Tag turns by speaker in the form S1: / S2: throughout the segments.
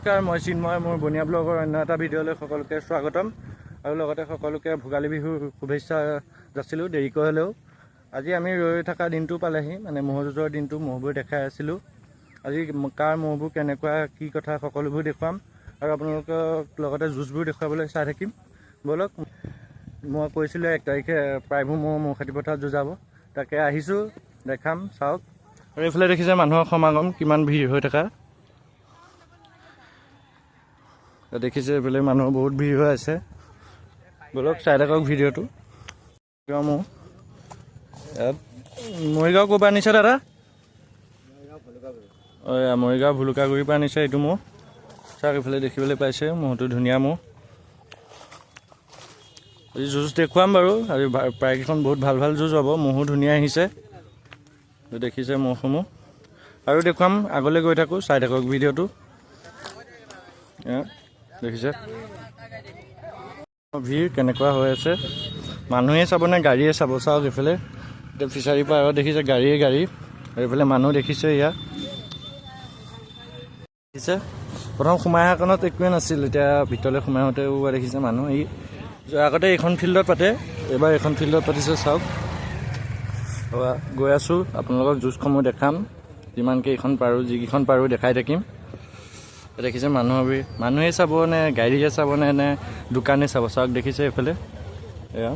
S1: নমস্কাৰ, মই চিন্ময়। মোৰ বনিয়া ব্লগৰ অন্য এটা ভিডিঅ'লৈ সকলোকে স্বাগতম আৰু লগতে সকলোকে ভোগালী বিহুৰ শুভেচ্ছা যাচিলোঁ দেৰিকৈ হ'লেও। আজি আমি ৰৈ থকা দিনটো পালেহি, মানে ম'হ যুঁজৰ দিনটো। ম'হবোৰ দেখাই আছিলোঁ। আজি কাৰ ম'হবোৰ কেনেকুৱা কি কথা সকলোবোৰ দেখুৱাম আৰু আপোনালোকক লগতে যুঁজবোৰ দেখুৱাবলৈ চাই থাকিম। ব'লক, মই কৈছিলোঁ 1 তাৰিখে প্ৰায়বোৰ ম'হ খেতি পথাৰত যুঁজাব, তাকে আহিছোঁ, দেখাম, চাওক। আৰু এইফালে দেখিছে মানুহৰ সমাগম কিমান ভিৰ হৈ থকা দেখিছে। এইফালে মানুহৰ বহুত ভিৰ হৈ আছে। ব'লক চাই থাকক ভিডিঅ'টো। ম'হ ইয়াত মৰিগাঁও ক'ৰ পৰা আনিছে দাদা? মৰিগাঁও ভুলুকাগুৰিৰ পৰা আনিছে এইটো ম'হ। চাওক এইফালে দেখিবলৈ পাইছে, ম'হটো ধুনীয়া ম'হ। আজি যুঁজ দেখুৱাম বাৰু। আজি প্ৰায়কেইখন বহুত ভাল ভাল যুঁজ হ'ব। ম'হো ধুনীয়া আহিছে, দেখিছে ম'হসমূহ। আৰু দেখুৱাম, আগলৈ গৈ থাকোঁ, চাই থাকক ভিডিঅ'টো। দেখিছে ভিৰ কেনেকুৱা হৈ আছে। মানুহে চাব নে গাড়ীয়ে চাব? চাওক এইফালে এতিয়া ফিচাৰীৰ পৰা আৰু দেখিছে গাড়ীয়ে গাড়ী, আৰু এইফালে মানুহ দেখিছে। ইয়াত দেখিছে প্ৰথম সোমাই অহাখনত একোৱে নাছিল, এতিয়া ভিতৰলৈ সোমাই আহোঁতেও দেখিছে মানুহ। এই আগতে এইখন ফিল্ডত পাতে, এইবাৰ এইখন ফিল্ডত পাতিছে। চাওক গৈ আছোঁ, আপোনালোকক যুঁজসমূহ দেখাম যিমানকৈ এইখন পাৰোঁ, যিকেইখন পাৰোঁ দেখাই থাকিম। দেখিছে মানুহে চাব নে গাড়ীয়ে চাব নে দোকানে চাব? চাওক দেখিছে এইফালে এয়া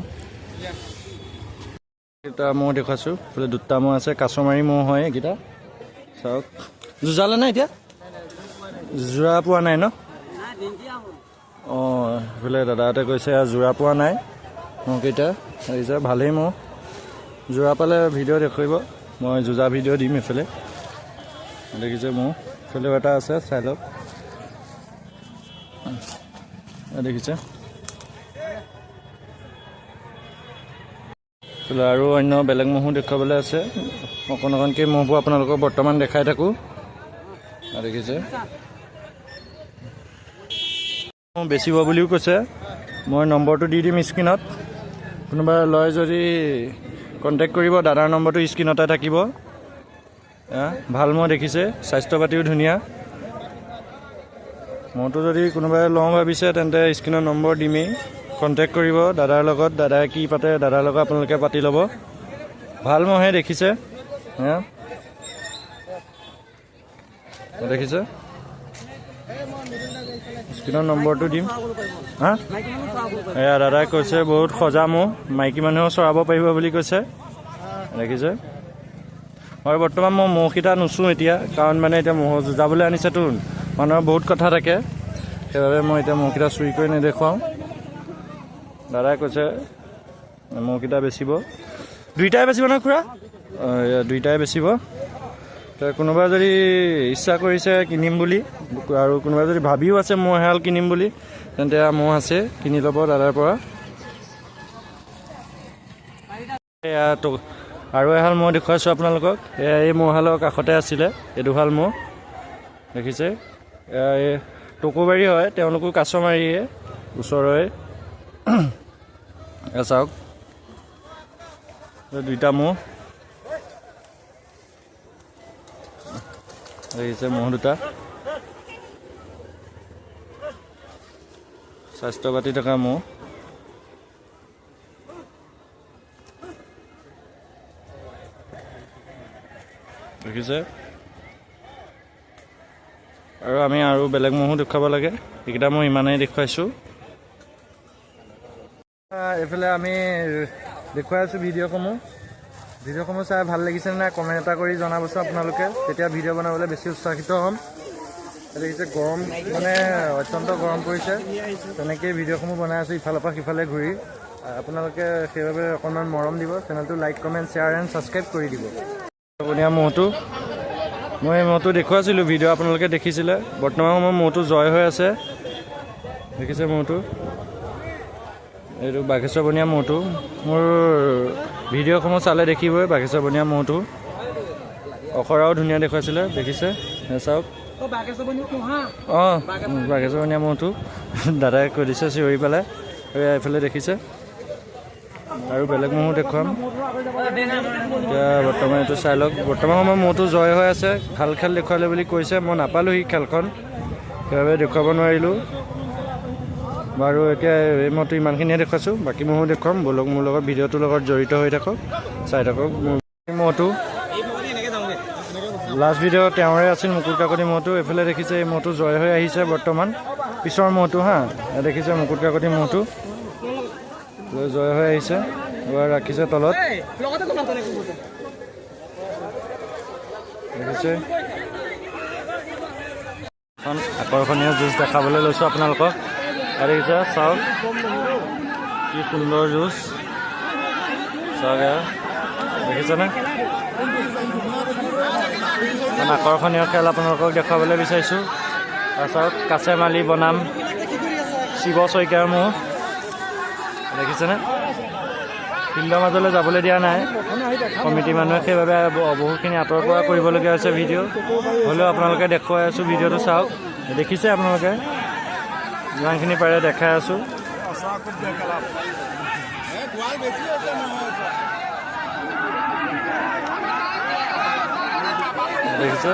S1: এটা ম'হ দেখুৱাইছোঁ। এইফালে দুটা ম'হ আছে, কাছমাৰী ম'হ হয় এইকেইটা। চাওক যুঁজালে নাই, এতিয়া যোৰা পোৱা নাই ন? অঁ, এইফালে দাদাহঁতে কৈছে যোৰা পোৱা নাই ম'হকেইটা। দেখিছে ভালেই ম'হ, যোৰা পালে ভিডিঅ' দেখুৱাব, মই যুঁজা ভিডিঅ' দিম। এইফালে দেখিছে ম'হ, এইফালেও এটা আছে, চাই লওক। দেখিছে আৰু অন্য বেলেগ ম'হো দেখুৱাবলৈ আছে। অকণ অকণকৈ ম'হবোৰ আপোনালোকক বৰ্তমান দেখাই থাকোঁ। দেখিছে বেচিব বুলিও কৈছে। মই নম্বৰটো দি দিম স্ক্ৰীণত, কোনোবা লয় যদি কণ্টেক্ট কৰিব। দাদাৰ নম্বৰটো স্ক্ৰীণতে থাকিব। ভাল ম'হ দেখিছে, স্বাস্থ্য পাতিও ধুনীয়া। ম'হটো যদি কোনোবাই লওঁ ভাবিছে তেন্তে স্ক্ৰীণৰ নম্বৰ দিমেই, কণ্টেক্ট কৰিব দাদাৰ লগত। দাদাই কি পাতে দাদাৰ লগত আপোনালোকে পাতি ল'ব। ভাল ম'হে দেখিছে, দেখিছে স্ক্ৰীণৰ নম্বৰটো দিম। এয়া দাদাই কৈছে বহুত সজা ম'হ, মাইকী মানুহেও চৰাব পাৰিব বুলি কৈছে। দেখিছে আৰু বৰ্তমান মই ম'হকেইটা নুচোঁ এতিয়া, কাৰণ মানে এতিয়া ম'হ যুঁজাবলৈ আনিছেতো, মানুহৰ বহুত কথা থাকে, সেইবাবে মই এতিয়া ম'হকেইটা চুৰি কৰি নেদেখুৱাওঁ। দাদাই কৈছে ম'হকেইটা বেচিব, দুইটাই বেচিব নহয় খুৰা? দুইটাই বেচিব। কোনোবা যদি ইচ্ছা কৰিছে কিনিম বুলি, আৰু কোনোবাই যদি ভাবিও আছে ম'হ এহাল কিনিম বুলি, তেন্তে ম'হ আছে, কিনি ল'ব দাদাৰ পৰা। এয়া আৰু এহাল ম'হ দেখুৱাইছোঁ আপোনালোকক। এয়া এই ম'হহালৰ কাষতে আছিলে এই দুহাল ম'হ। দেখিছে এই টকৌবাৰী হয়, তেওঁলোকো কাছমাৰীয়ে ওচৰৰে। চাওক দুইটা ম'হ দেখিছে, ম'হ দুটা স্বাস্থ্য পাতি থকা ম'হ। দেখিছে আৰু আমি আৰু বেলেগ ম'হো দেখুৱাব লাগে, এইকেইটা মই ইমানেই দেখুৱাইছোঁ। এইফালে আমি দেখুৱাই আছোঁ ভিডিঅ'সমূহ চাই ভাল লাগিছে নাই কমেণ্ট এটা কৰি জনাবচোন আপোনালোকে, তেতিয়া ভিডিঅ' বনাবলৈ বেছি উৎসাহিত হ'ম। দেখিছে গৰম, মানে অত্যন্ত গৰম পৰিছে, তেনেকেই ভিডিঅ'সমূহ বনাই আছোঁ ইফালৰ পৰা সিফালে ঘূৰি। আপোনালোকে সেইবাবে অকণমান মৰম দিব, চেনেলটো like comment share and subscribe কৰি দিব। ধুনীয়া ম'হটো মই এই ম'হটো দেখুৱাইছিলোঁ, ভিডিঅ' আপোনালোকে দেখিছিলে। বৰ্তমান সময়ত ম'হটো জয় হৈ আছে, দেখিছে ম'হটো। এইটো বাঘেশ্বৰ বনীয়া ম'হটো, মোৰ ভিডিঅ'সমূহ চালে দেখিবই বাঘেশ্বৰ বনীয়া ম'হটো। অখৰাও ধুনীয়া দেখুৱাইছিলে, দেখিছে চাওক। অঁ, বাঘেশ্বৰ বনীয়া ম'হটো দাদাই কৈ দিছে চিঞৰি পেলাই। এইফালে দেখিছে আৰু বেলেগ ম'হো দেখুৱাম। এতিয়া বৰ্তমান এইটো চাই লওক। বৰ্তমান সময়ত ম'হটো জয় হৈ আছে, ভাল খেল দেখুৱালে বুলি কৈছে। মই নাপালোঁ সি খেলখন, সেইবাবে দেখুৱাব নোৱাৰিলোঁ বাৰু। এতিয়া মইতো ইমানখিনিয়ে দেখুৱাইছোঁ, বাকী ময়ো দেখুৱাম। বলক মোৰ লগত ভিডিঅ'টোৰ লগত জড়িত হৈ থাকক, চাই থাকক। মহটো লাষ্ট ভিডিঅ' তেওঁৰে আছিল, মুকুট কাকতি মহটো। এইফালে দেখিছে এই মহটো জয় হৈ আহিছে বৰ্তমান, পিছৰ মহটো হা। দেখিছে মুকুট কাকতি মহটো জয় হৈ আহিছে, এবাৰ ৰাখিছে তলত। দেখিছে এখন আকৰ্ষণীয় যুঁজ দেখাবলৈ লৈছোঁ আপোনালোকক। দেখিছে চাওক কি সুন্দৰ যুঁজ, চাওক দেখিছেনে? আকৰ্ষণীয় খেল আপোনালোকক দেখুৱাবলৈ বিচাৰিছোঁ। চাওক কাছেমালি বনাম শিৱ শইকীয়াৰ মহ, দেখিছেনে? ফিল্ডৰ মাজলৈ যাবলৈ দিয়া নাই কমিটি মানুহে, সেইবাবে বহুখিনি আঁতৰৰ পৰা কৰিবলগীয়া হৈছে ভিডিঅ'। হ'লেও আপোনালোকে দেখুৱাই আছোঁ, ভিডিঅ'টো চাওক। দেখিছে আপোনালোকে, যিমানখিনি পাৰে দেখাই আছোঁ। দেখিছে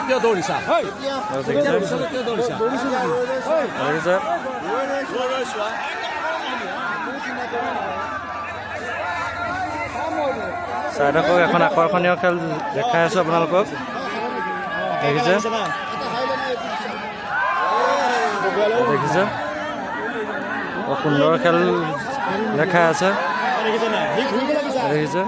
S2: কিয় দৌৰিছা?
S1: চাই থাকক, এখন আকৰ্ষণীয় খেল দেখাই আছোঁ আপোনালোকক। দেখিছে দেখিছে বৰ সুন্দৰ খেল দেখাই আছে। দেখিছে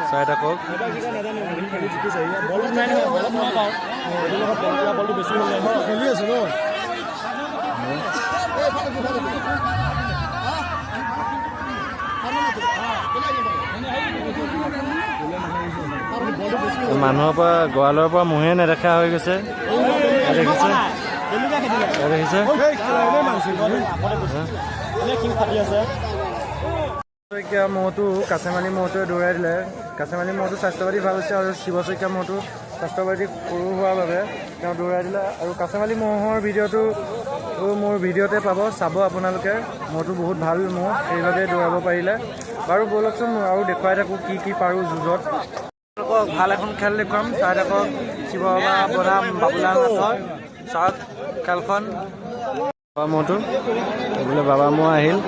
S1: চাই থাকক। মানুহৰ পৰা গঁৰালৰ পৰা মহে নেদেখা হৈ গৈছে। দেখিছে দেখিছে শইকীয়া মহটো কাছেমালি মহটোৱে দৌৰাই দিলে। কাছেমালি মহটো স্বাস্থ্য পাতি ভাল হৈছে, আৰু শিৱ শইকীয়া মহটো স্বাস্থ্য পাতি সৰু হোৱাৰ বাবে তেওঁ দৌৰাই দিলে। আৰু কাছেমালি মহৰ ভিডিঅ'টো মোৰ ভিডিঅ'তে পাব, চাব আপোনালোকে। মহটো বহুত ভাল মহ, সেইভাগে দৌৰাব পাৰিলে। বাৰু ব'লকচোন আৰু দেখুৱাই থাকোঁ কি কি পাৰোঁ যুঁজত। ভাল এখন খেল দেখুৱাম, চাই থাকক। শিৱ বাবা বনাম বাবুলাল নাথৰ, চাওক খেলখন। বাবা মহটো বোলে বাবা মহ আহিল,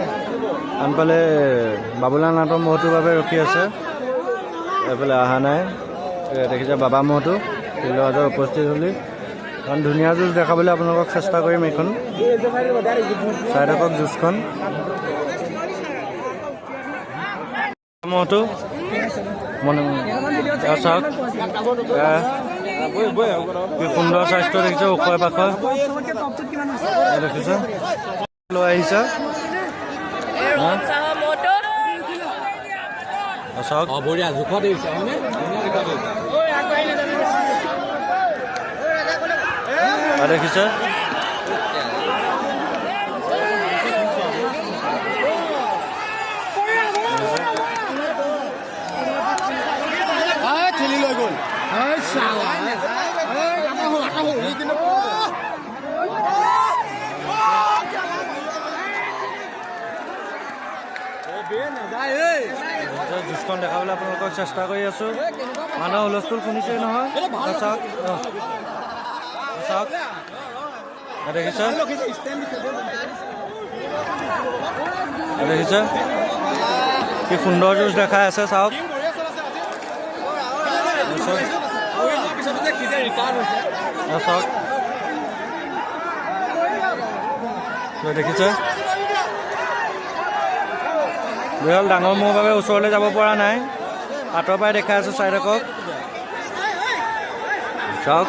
S1: আনফালে বাবুলাল নাথৰ মহটোৰ বাবে ৰখি আছে, এইফালে অহা নাই। দেখিছে বাবা মহটো ফিল্ডৰ মাজত উপস্থিত হ'লি। এখন ধুনীয়া যুঁজ দেখাবলৈ আপোনালোকক চেষ্টা কৰিম। এইখন চাই থাকক যুঁজখন। মহটো চাওক কি সুন্দৰ স্বাস্থ্য দেখিছে, ওখ পাখ দেখিছে লৈ আহিছে। চাওক
S2: বঢ়িয়া জোখত দেখিছে
S1: দেখিছে
S2: ঠেলি লৈ গ'ল। যুঁজখন দেখাবলৈ আপোনালোকক চেষ্টা কৰি আছোঁ। মানুহ হুলস্থুল শুনিছেই নহয়। চাওক চাওক দেখিছে দেখিছে কি সুন্দৰ যুঁজ দেখাই আছে। চাওক চাওক দেখিছে বিৰল ডাঙৰ মহৰ বাবে ওচৰলৈ যাব পৰা নাই, আঁতৰৰ পৰাই দেখাই আছোঁ। চাই থাকক চাওক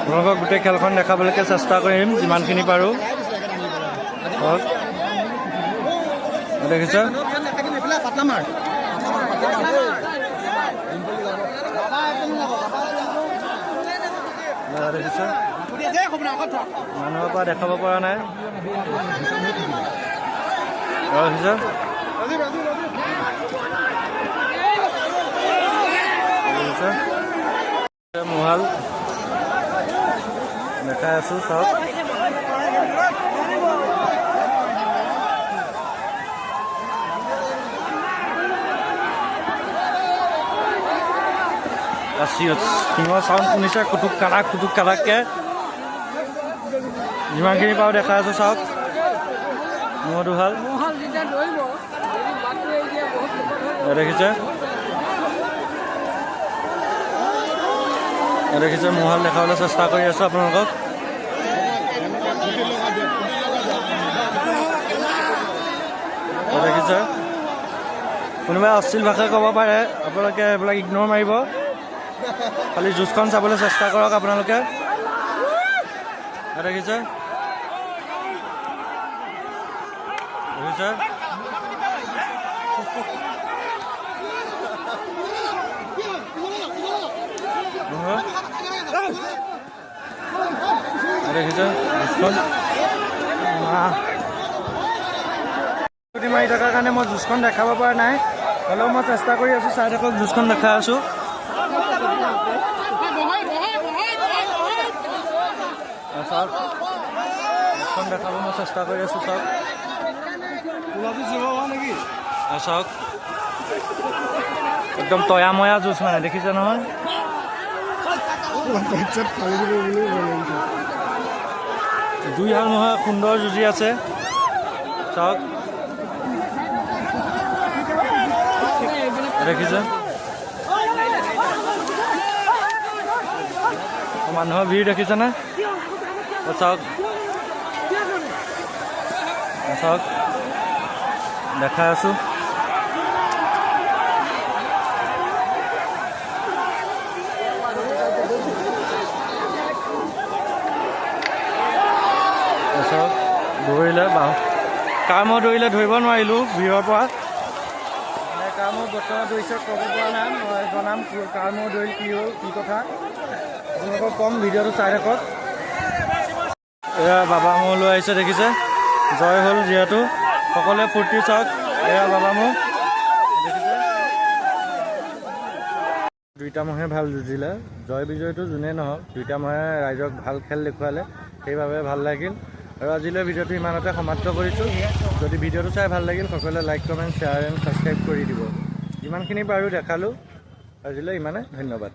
S2: আপোনালোকক গোটেই খেলখন দেখাবলৈকে চেষ্টা কৰিম যিমানখিনি পাৰোঁ। দেখিছে দেখিছে মানুহৰ পৰা দেখাব পৰা নাই। দেখিছে মহাল দেখাই আছোঁ চাওক। সিঙৰ চাউণ্ড শুনিছে কুটুক কালাককৈ যিমানখিনি পাওঁ দেখাই আছোঁ চাওক। ম'হ দুহাল দেখিছে ম'হাল দেখাবলৈ চেষ্টা কৰি আছোঁ আপোনালোকক। দেখিছে কোনোবাই অশ্লীল ভাষা ক'ব পাৰে, আপোনালোকে এইবিলাক ইগন'ৰ মাৰিব। খালি জুচখন চাবলৈ চেষ্টা কৰক আপোনালোকে। দেখিছে দেখিছে দেখিছে জুচখন মাৰি থকাৰ কাৰণে মই জুচখন দেখাব পৰা নাই, হ'লেও মই চেষ্টা কৰি আছোঁ। চাই থাকক, জুচখন দেখাই আছোঁ। চাওক জুচখন দেখাব মই চেষ্টা কৰি আছোঁ। চাওক চাওক একদম তয়াময়া জুচ মানে দেখিছে নহয়। দুই হাল ম'হে সুন্দৰ যুঁজি আছে চাওক। দেখিছে মানুহৰ ভিৰ দেখিছেনে? চাওক চাওক দেখাই আছোঁ। চাওক দৌৰিলে কাৰ ম'হ দৌৰিলে ধৰিব নোৱাৰিলোঁ ভিৰৰ পৰা। কাৰ ম'হ বছৰ দৌৰিছে ক'ব পৰা নাই, মই জনাম কাৰ ম'হ দৌৰিল কি হ'ল কি কথা আপোনালোকক কম। ভিডিঅ'টো চাই থাকক। এয়া বাবা ম'হ লৈ আহিছে দেখিছে, জয় হ'ল যিহেতু সকলোৱে ফূৰ্তি। চাওক এয়া বাবা ম'হ দেখিছে। দুইটা ম'হে ভাল যুঁজিলে, জয় বিজয়টো যোনেই নহওক দুইটা ম'হে ৰাইজক ভাল খেল দেখুৱালে, সেইবাবে ভাল লাগিল। আৰু আজিলৈ ভিডিঅ'টো ইমানতে সমাপ্ত কৰিছোঁ। যদি ভিডিঅ'টো চাই ভাল লাগিল সকলোৱে like comment share and subscribe কৰি দিব। যিমানখিনি পাৰোঁ দেখালোঁ। আজিলৈ ইমানে, ধন্যবাদ।